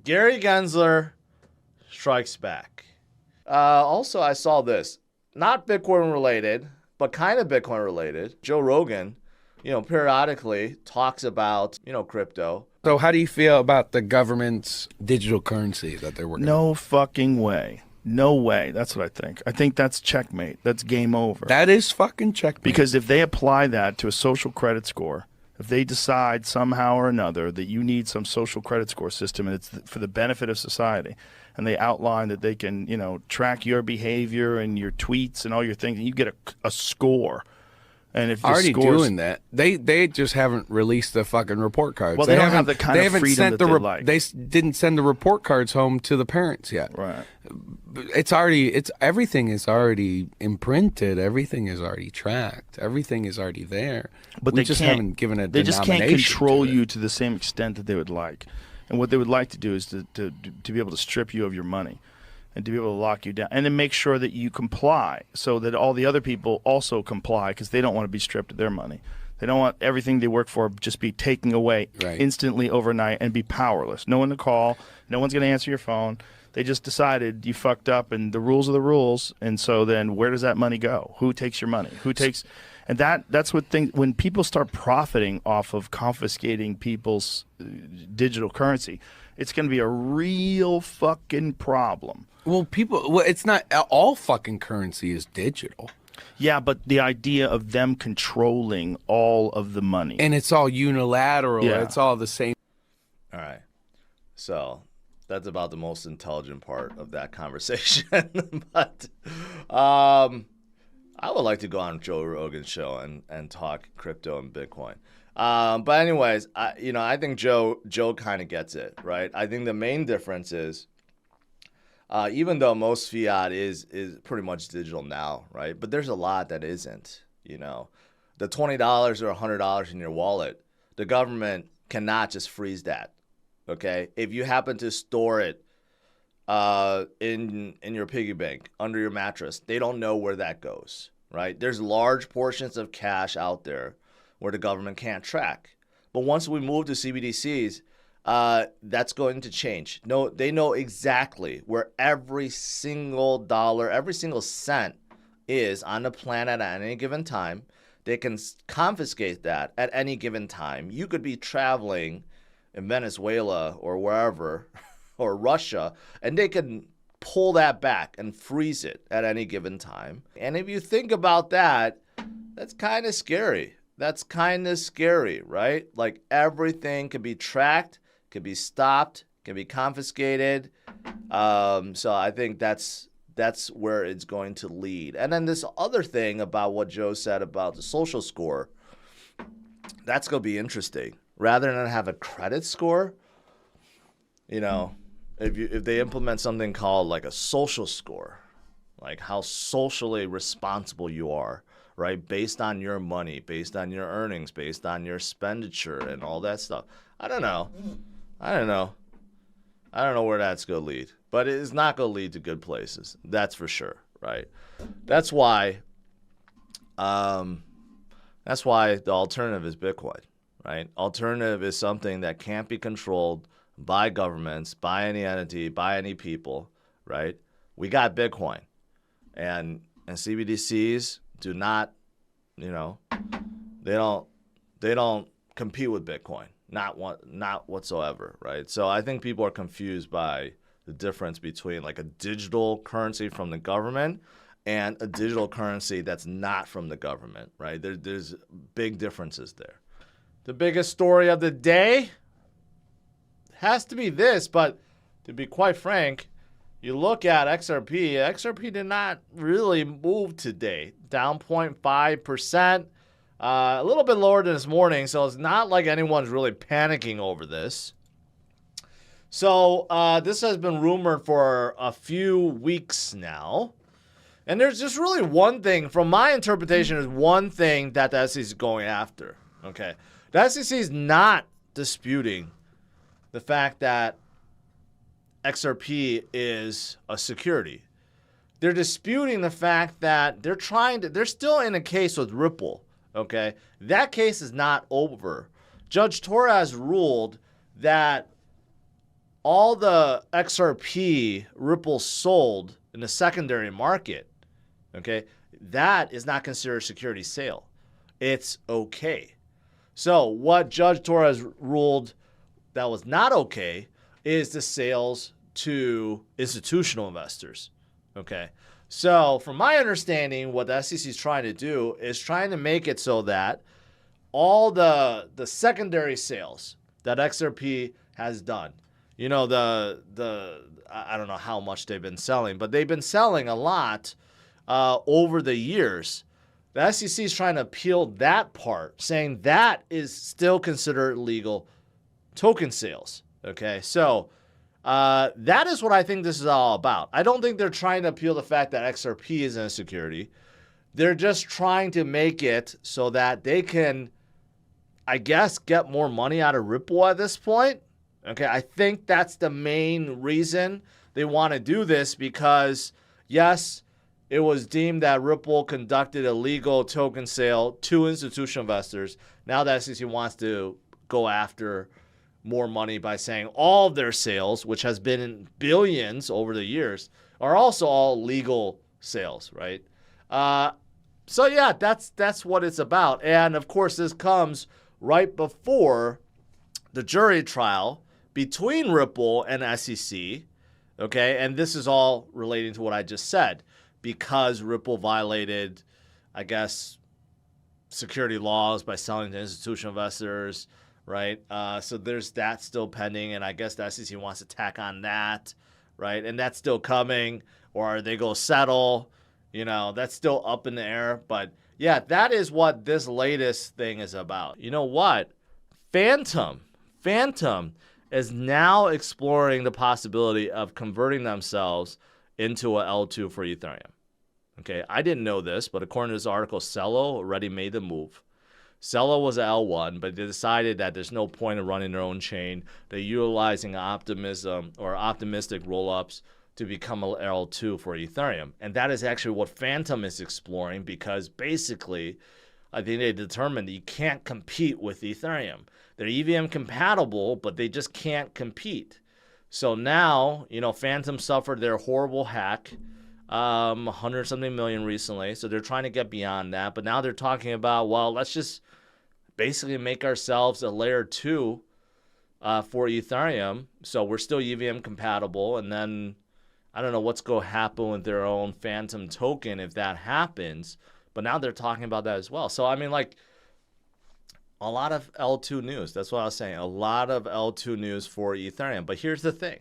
Gary Gensler strikes back. Also, I saw this. Not Bitcoin related, but kind of Bitcoin related. Joe Rogan, periodically talks about, crypto. So how do you feel about the government's digital currency that they're working on? No fucking way. No way. That's what I think. I think that's checkmate. That's game over. That is fucking checkmate. Because if they apply that to a social credit score, if they decide somehow or another that you need some social credit score system and it's for the benefit of society, and they outline that they can, track your behavior and your tweets and all your things, and you get a score. And if already doing that, they just haven't released the fucking report cards. Well, they don't have the kind of freedom that they like. They didn't send the report cards home to the parents yet. Right. Everything is already imprinted. Everything is already tracked. Everything is already there. But we just haven't given a They just can't control to you to the same extent that they would like. And what they would like to do is to be able to strip you of your money and to be able to lock you down and then make sure that you comply so that all the other people also comply because they don't want to be stripped of their money. They don't want everything they work for just be taken away instantly overnight and be powerless. No one to call. No one's going to answer your phone. They just decided you fucked up and the rules are the rules. And so then where does that money go? Who takes your money? Who takes... And that's what when people start profiting off of confiscating people's digital currency, it's going to be a real fucking problem. Well, it's not all fucking currency is digital. Yeah, but the idea of them controlling all of the money. And it's all unilateral. Yeah. It's all the same. All right. So that's about the most intelligent part of that conversation. But I would like to go on Joe Rogan's show and talk crypto and Bitcoin. But anyways, I think Joe kind of gets it, right? I think the main difference is, even though most fiat is pretty much digital now, right? But there's a lot that isn't, The $20 or $100 in your wallet, the government cannot just freeze that, okay? If you happen to store it in your piggy bank under your mattress, they don't know where that goes, right? There's large portions of cash out there where the government can't track. But once we move to CBDCs, that's going to change. No, they know exactly where every single dollar, every single cent is on the planet at any given time. They can confiscate that at any given time. You could be traveling in Venezuela or wherever, or Russia, and they can pull that back and freeze it at any given time. And if you think about that, that's kind of scary. That's kind of scary, right? Like everything can be tracked, can be stopped, can be confiscated. So I think that's where it's going to lead. And then this other thing about what Joe said about the social score, that's going to be interesting. Rather than have a credit score, if they implement something called like a social score, like how socially responsible you are, right? Based on your money, based on your earnings, based on your expenditure and all that stuff. I don't know where that's going to lead, but it is not going to lead to good places. That's for sure, right? That's why the alternative is Bitcoin, right? Alternative is something that can't be controlled by governments, by any entity, by any people, right? We got Bitcoin, and CBDCs do not, they don't compete with Bitcoin, not whatsoever, right? So I think people are confused by the difference between like a digital currency from the government and a digital currency that's not from the government, right? There's big differences there. The biggest story of the day has to be this, but to be quite frank, you look at XRP did not really move today. Down 0.5%, a little bit lower than this morning, so it's not like anyone's really panicking over this. So this has been rumored for a few weeks now. And there's just really one thing, from my interpretation, is one thing that the SEC is going after, okay? The SEC is not disputing the fact that XRP is a security. They're disputing the fact that they're still in a case with Ripple, okay? That case is not over. Judge Torres ruled that all the XRP Ripple sold in the secondary market, okay, that is not considered a security sale. It's okay. So what Judge Torres ruled that was not okay is the sales to institutional investors, okay? So from my understanding, what the SEC is trying to do is trying to make it so that all the secondary sales that XRP has done, you know, I don't know how much they've been selling, but they've been selling a lot over the years. The SEC is trying to appeal that part, saying that is still considered legal token sales. Okay, so that is what I think this is all about. I don't think they're trying to appeal the fact that XRP isn't a security. They're just trying to make it so that they can, I guess, get more money out of Ripple at this point. Okay, I think that's the main reason they want to do this, because, yes, it was deemed that Ripple conducted a legal token sale to institutional investors. Now the SEC wants to go after more money by saying all of their sales, which has been in billions over the years, are also all legal sales, right? So yeah, that's what it's about. And of course, this comes right before the jury trial between Ripple and SEC, okay? And this is all relating to what I just said, because Ripple violated, I guess, security laws by selling to institutional investors, right? So there's that still pending, and I guess the SEC wants to tack on that, right? And that's still coming, or they go settle, you know, that's still up in the air. But yeah, that is what this latest thing is about. You know what? Fantom is now exploring the possibility of converting themselves into a L2 for Ethereum. Okay, I didn't know this, but according to this article, Cello already made the move. Cello was a L1, but they decided that there's no point in running their own chain. They're utilizing optimism or optimistic rollups to become a L2 for Ethereum. And that is actually what Fantom is exploring, because basically, I think they determined that you can't compete with Ethereum. They're EVM compatible, but they just can't compete. So now, you know, Fantom suffered their horrible hack, 100-something million recently. So they're trying to get beyond that. But now they're talking about, well, let's just basically make ourselves a layer 2 for Ethereum. So we're still EVM compatible. And then I don't know what's going to happen with their own Fantom token if that happens. But now they're talking about that as well. So, I mean, like, a lot of L2 news. That's what I was saying. A lot of L2 news for Ethereum. But here's the thing.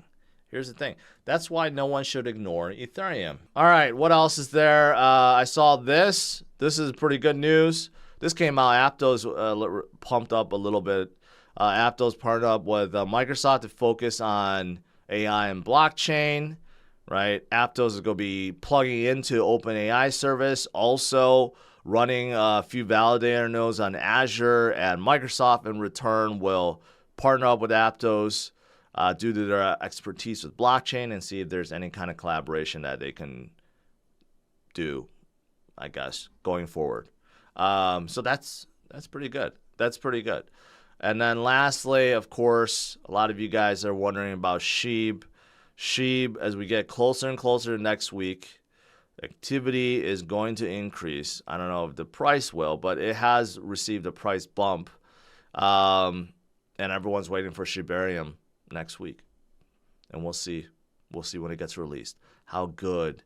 That's why no one should ignore Ethereum. All right, what else is there? I saw this. This is pretty good news. This came out. Aptos pumped up a little bit. Aptos partnered up with Microsoft to focus on AI and blockchain, right? Aptos is going to be plugging into OpenAI service, also running a few validator nodes on Azure, and Microsoft in return will partner up with Aptos due to their expertise with blockchain and see if there's any kind of collaboration that they can do, I guess, going forward. So that's pretty good. That's pretty good. And then lastly, of course, a lot of you guys are wondering about SHIB. SHIB, as we get closer and closer to next week, activity is going to increase. I don't know if the price will, but it has received a price bump. And everyone's waiting for Shibarium next week. And we'll see when it gets released how good